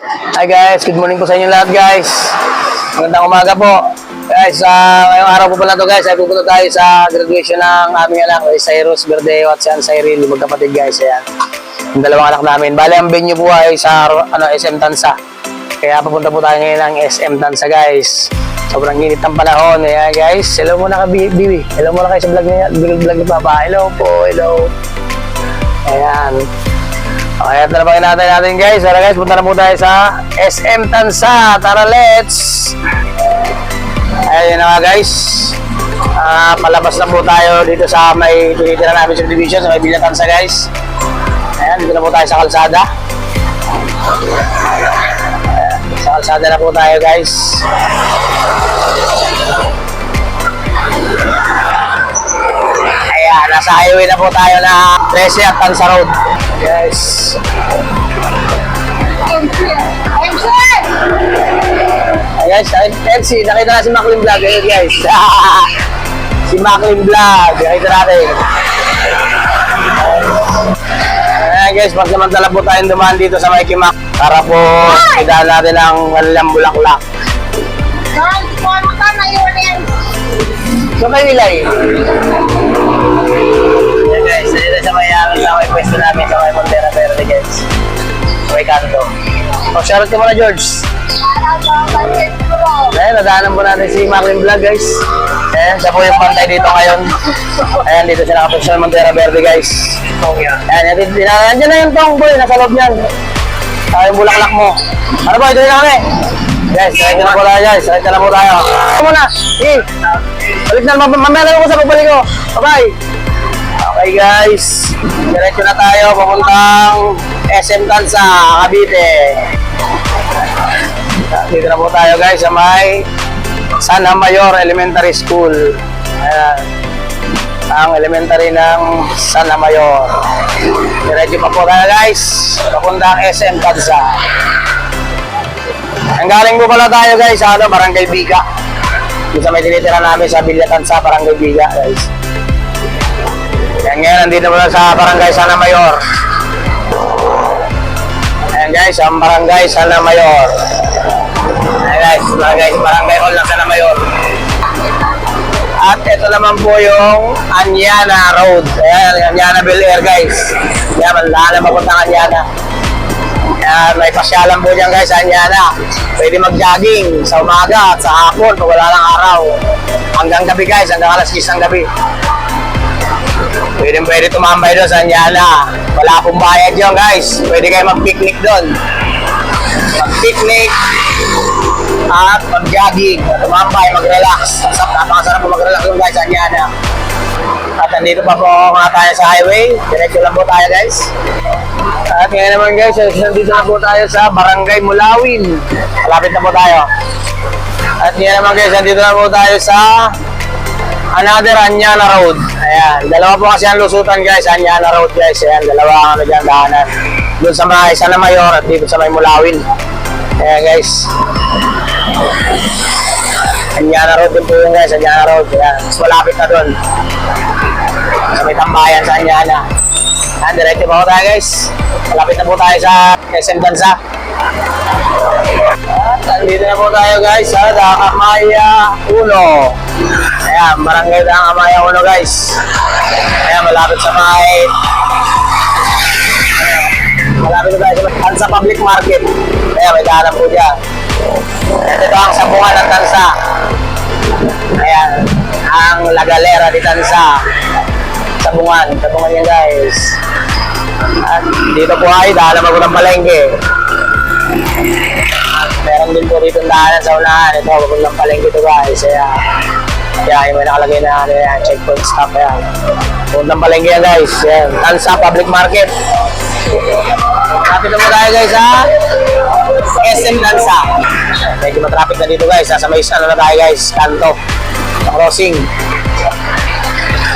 Hi guys, good morning po sa inyo lahat guys. Magandang umaga po. Guys, ngayong araw po pala to guys, ay pupunta tayo sa graduation ng aming anak, Cyrus Verdeo at si Ann Cyril, magkapatid guys. Ayan. Yung dalawang anak namin. Bale, ang venue po ay sa SM Tansa. Kaya papunta po tayo ngayon ng SM Tansa guys. Sobrang init ng panahon. Ayan guys, hello muna ka Bibi. Hello muna kayo sa vlog ni Papa. Hello po, hello. Ayan. Okay, at nalapagin natin guys. Tara guys, punta na po tayo sa SM Tansa. Tara, let's! Ayun na nga guys. Palabas na po tayo dito sa may tinitira namin subdivision, sa may Villa Tansa guys. Ayan, dito na po tayo sa kalsada. Ayan, sa kalsada na po tayo guys. Ayan, nasa highway na po tayo na 13 at Tansa Road. Guys. Guys, MC, nakita na si Maclean Vlog. Ayun guys. Si Maclean Vlog. Nakita natin. Ayan guys, pagsamantala po tayong dumaan dito sa Mikey Mac para po idaan natin ang kanilang bulaklak. So kayo ilay. Ayan guys, dito sa may pwesto namin sa may Montera Verde guys. May kanto. O, shoutout ka muna George. Ayan, nadaanan po natin si Maclean Vlog guys. Ayan, siya po yung pantay dito ngayon. Ayan, dito siya nakapwesto sa Montera Verde guys. Ayan, nandiyan na yung tong boy, nasa loob niyan. Saka yung bulaklak mo. Ano ba, ito na kami. Guys, sakit na po tayo guys. Sakit na po tayo. Ito muna. Balik na, mamaya na ko sa pagbalik ko. Bye-bye. Okay guys. Diretso na tayo. Papuntang SM Tansa, Cavite. Dito na po tayo guys sa may Sana Mayor Elementary School. Ayan. Ang elementary ng Sana Mayor. Diretso pa po tayo guys. Papuntang SM Tansa. Ang galing po pala tayo guys sa Barangay Biga. Dito sa may tinitira namin sa Villa Tansa, Barangay Biga guys. Ayan ngayon, nandito po sa Barangay Sana Mayor. Ayan guys, ang Barangay Sana Mayor. Ayan guys, Barangay Hall ng Sana Mayor. At ito naman po yung Anyana Road. Ayan, Anyana Bel Air guys. Ayan, mandahan na papuntang Anyana. Ayan, may pasyalan po dyan guys, Anyana. Pwede mag-jogging sa umaga at sa hapon pag wala ng araw. Hanggang gabi guys, hanggang alas 10 ng gabi. Pwede tumambay doon sa Anyana. Wala pong bayad yun guys. Pwede kayo mag-picnic doon. Mag-picnic at mag-jogging, tumambay, mag-relax. Napakasarap po mag-relax doon guys sa Anyana. At nandito pa po mga tayo sa highway. Diretso lang po tayo guys. At ngayon naman guys, nandito na po tayo sa Barangay Mulawin. Malapit na po tayo. At ngayon naman guys, nandito na po tayo sa another Anyana Road. Ayan, dalawa po kasi ang lusutan guys, Anyana Road guys. Ayan, dalawa ang dyan dahanan. Doon sa may Sana Mayor at dito sa may Mulawin. Ayan guys. Anyana Road din po yun guys, Anyana Road. Ayan, mas malapit na doon. Sa may tambayan sa Anyana. Ayan, diretso pa po tayo guys. Malapit na po tayo sa SM Tansa. At nandito na po tayo guys sa Dakamaya 1. Ayan, Barangay Dakamaya 1 guys. Ayan, malapit sa may malapit na tayo sa Tansa Public Market. Ayan, may dahanan po dyan. At ito ang sabungan ng Tansa. Ayan, ang Lagalera di Tansa. Sabungan yan guys. At dito po ay dahanan magandang palengke. Meron din po dito daanan sa unahan. Ito, magandang palengke ito guys. Ayan, may nakalagay na checkpoint stop. Ayan, magandang palengke yan guys. Ayan, Tansa Public Market. Traffic na mo tayo guys ha. SM Tansa. Medyo matraffic na dito guys. Sa may ano na tayo guys, kanto. Crossing.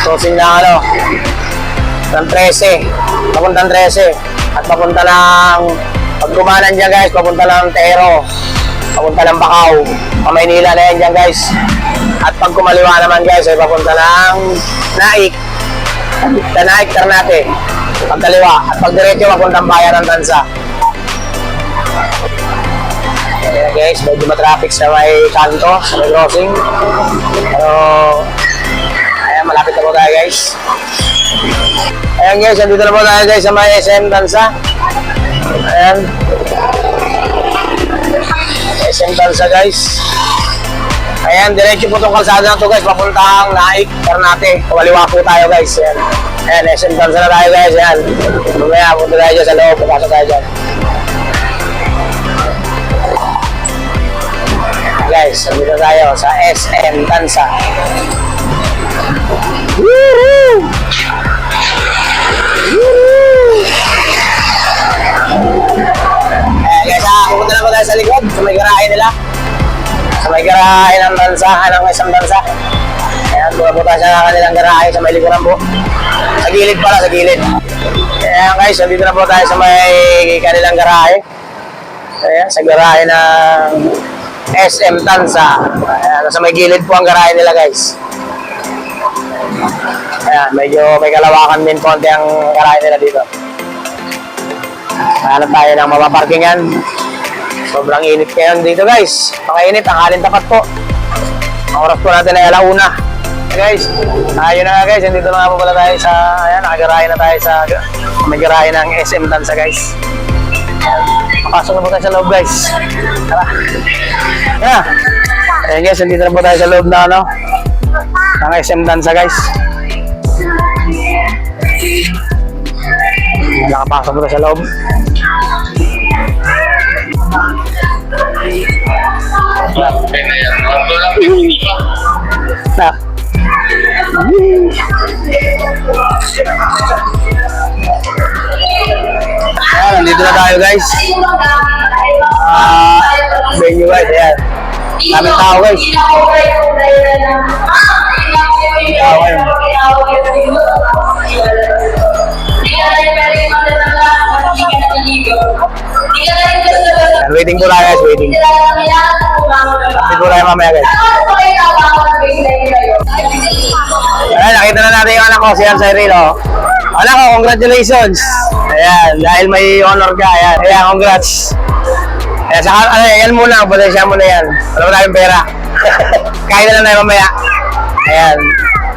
Crossing na ng 13. Papuntang 13. At papunta ng pagkumanan dyan guys, papunta ng Tero. Papunta ng Bacau. Maynila na yan dyan guys. At pag kumaliwa naman guys, ay papunta ng Naik. Naik Ternate. Pagkaliwa. At pag diretso, papuntang bayan ng Tansa. guys, medyo matraffic sa may kanto, sa may crossing. Pero, ayan, malapit na po tayo guys. Ayan guys, andito na po tayo guys sa may SM Tansa. Ayan. SM Tansa guys. Ayan, diretso po itong kalsada na ito guys, papuntang Naik, Ternate. Kaliwa po tayo guys. Ayan. Ayan, SM Tansa na tayo guys. Ayan. Mamaya, punta tayo dyan sa loob. Pagkasa tayo dyan. Guys, nandito tayo sa SM Tansa. Woohoo! Ayan guys, pupunta na po tayo sa likod, sa may garahe nila. Sa may garahe ng Tansa, ng SM Tansa. Ayan, punta po tayo sa kanilang garahe, sa may likuran po. Sa gilid pala, sa gilid. Ayan guys, nandito na po tayo sa may kanilang garahe. Ayan, sa garahe ng SM Tansa. Ayan, sa may gilid po ang garahe nila guys. Ayan, medyo may kalawakan din konti ang garahe nila dito. Hanap tayo ng mapaparkingan. Sobrang init ngayon dito guys. Pakainit, ang halin tapat po. Ang oras po natin ay alauna. Guys, ayun na nga guys, dito na nga po pala tayo sa, ayan, nakagarahe na tayo sa may garahe ng SM Tansa guys. Papasok na po tayo sa loob guys. Tara. Ayan. Ayan guys, dito na po tayo sa loob na ano, ng SM Tansa guys. Nakapasok po tayo sa loob. Nah. Ayan, nandito na tayo guys. Venue guys, ayan. Daming tao guys. Waiting po tayo guys, waiting. Waiting po tayo mamaya guys. Ayan, nakita na natin yung anak ko, si Cyril. Anak ko, congratulations. Ayan, dahil may honor ka. Ayan, ayan, congrats. Ayan, saka, ayan muna, pasensya mo na yan. Wala mo tayong pera. Kain na lang tayo mamaya. Ayan,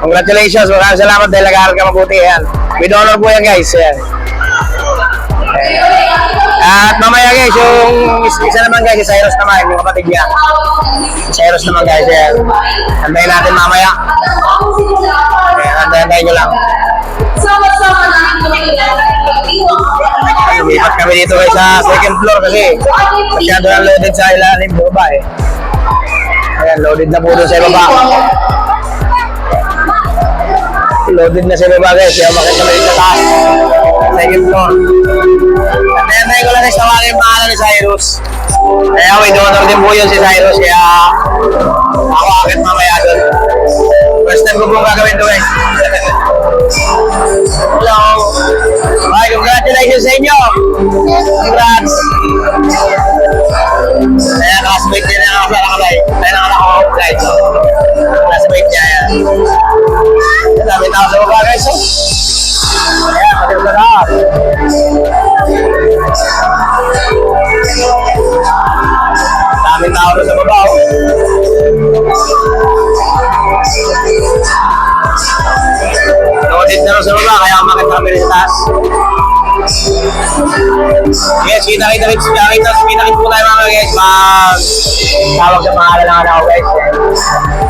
congratulations. Maraming salamat dahil nag-aaral ka mabuti. Ayan, with honor po yan guys. Ayan. At mamaya guys, yung isa naman guys, si Cyrus naman, yung kapatid niya. Cyrus naman guys, ayan. Antayin natin mamaya. Ayan, antayin ko lang. Lumipat kami dito guys sa second floor kasi masyado na loaded sa ilalim baba eh. Ayan, loaded na po doon sa baba. Loaded na sa baba guys, kaya makita kami dito sa taas. Second floor. Antayin ko lang guys, tawagin yung pangalan ni Cyrus. Kaya may donor din po yun si Cyrus, kaya ako akit mamaya doon. First time ko pong gagawin ito guys. Hello. Bye, congratulations sa inyo. Congrats. Kaya classmate niya na ako sa nakalay. Kaya nakalak ako guys. Classmate niya yan. Dami tao sa baba guys. Kaya matil ka na. Daming tao na sa baba. Loaded na rin sa baba, kaya makita kami rin sa taas. Yes, kita-kita po tayo mga guys. Tawag sa pangalan ng anak ko guys.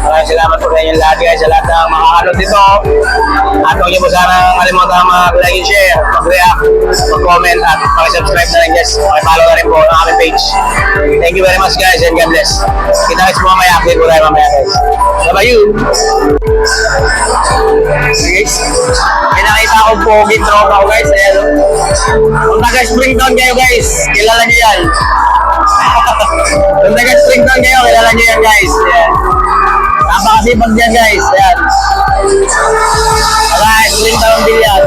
Maraming salamat po sa inyo lahat guys, sa lahat ng makakanood dito. At huwag niyo po sana kalimutan mag-like and share, mag-react, mag-comment at mag-subscribe na rin guys. Mag-follow na rin po ang aming page. Thank you very much guys and God bless. Kita-kits po mamaya, update po tayo mamaya guys. Bye-bye. Guys, may nakita akong poging tropa ko guys. Ayan, kung taga-Springtown kayo guys, kilala nyo yan. Kung taga-Springtown kayo, kilala nyo yan guys. Ayan. Napakasipag dyan guys. Ayan. Alright, Springtown Billiard.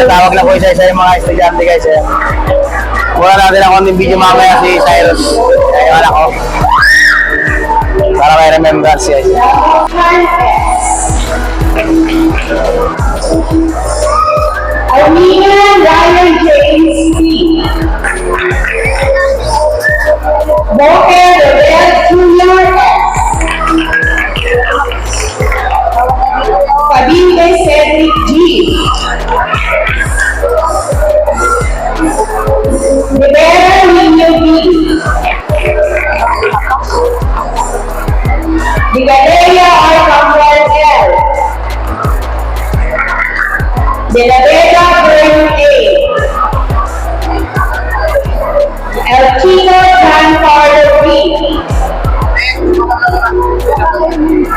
Tawag na po isa-isa yung mga estudyante guys. Mula natin ang konting video mamaya si Cyrus. Yung anak ko. Para may remembrance guys. Almina Ryan James P. Walker Rebel Jr. S. Fabile Cedric G. Rivera Nino B. Digadea R. Campbell L. De la Vega Bern A. Elchino Giancarlo B.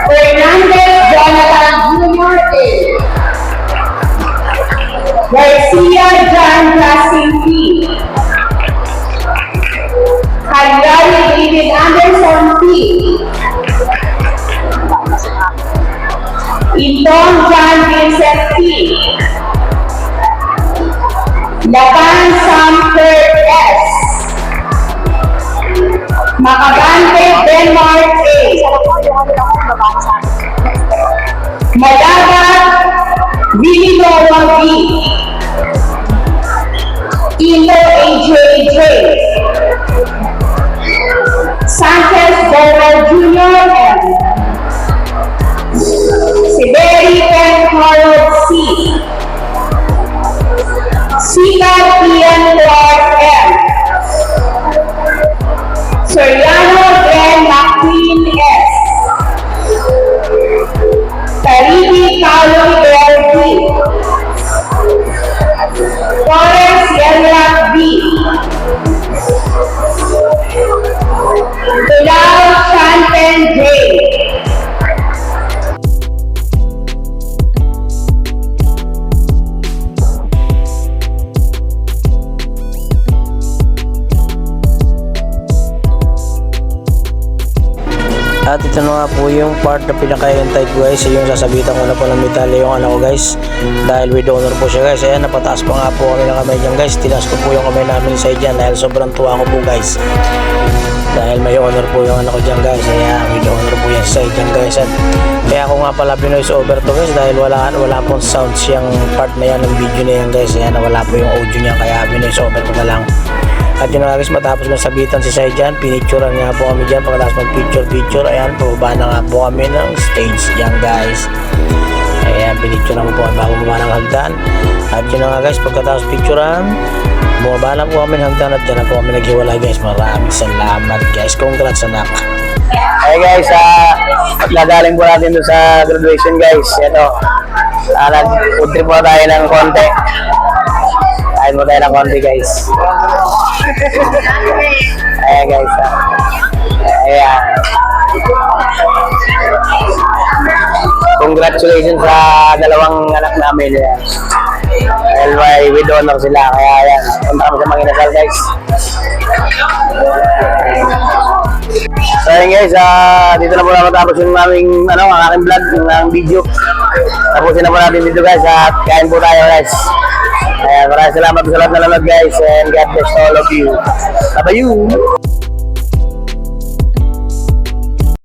Fernandez Jonathan Jr. A. Garcia John Justin P. Cagliari David Anderson P. Intong John Vincent P. Laban Sam Kurt S. Macabante Denmark A. Malaga Villanova B. Ilo AJJ. Sanchez Bowler Jr. M. Siberi Ken Harold C. Sika Ian Clark M. Soriano Glenn McQueen S. Tarihi Carlo L. D. Florence Yelrak B. Bilal Chanten J. At ito na nga po yung part na pinakahintay ko guys, yung sasabitan ko na po ng medalya yung anak ko guys, dahil with honor po siya guys. Ayan, napataas pa nga po kami ng kamay dyan guys, tinaas ko po yung kamay namin sa dyan dahil sobrang tuwa ko po guys, dahil may honor po yung anak ko dyan guys. Ayan, with honor po yan sa dyan guys. At kaya ako nga pala pinoise over to guys, dahil wala pong sounds yung part na yan ng video na yan guys. Ayan, wala po yung audio niya, kaya pinoise over ko na lang. At yun nga guys, matapos ng sabitan si Saijan, pinicturean nga po kami dyan. Pagkatapos mag-picture, ayan, pababa na nga po kami ng stage dyan guys. Ayan, pinicturean ko po kami bago bumaba ng hagdan. At yun nga guys, pagkatapos picturean, bumaba na po kami ng hagdan at dyan na po kami naghiwalay guys. Maraming salamat guys. Congrats anak. Hey guys, nagaling po natin doon sa graduation guys. Ito, nag-food trip po tayo ng konti. Kain mo tayo ng konti guys. Ayan guys. Ayan. Congratulations sa dalawang anak namin. Ayan. Dahil may with honor sila. Kaya ayan. Punta kami sa Manginasal guys. So ayan guys. Dito na po na matapos yung aming ang aking vlog, yung video. Tapusin na po natin dito guys. At kain po tayo guys. Ayan, maraming salamat sa lahat na nanonood guys, and God bless all of you. Bye-bye.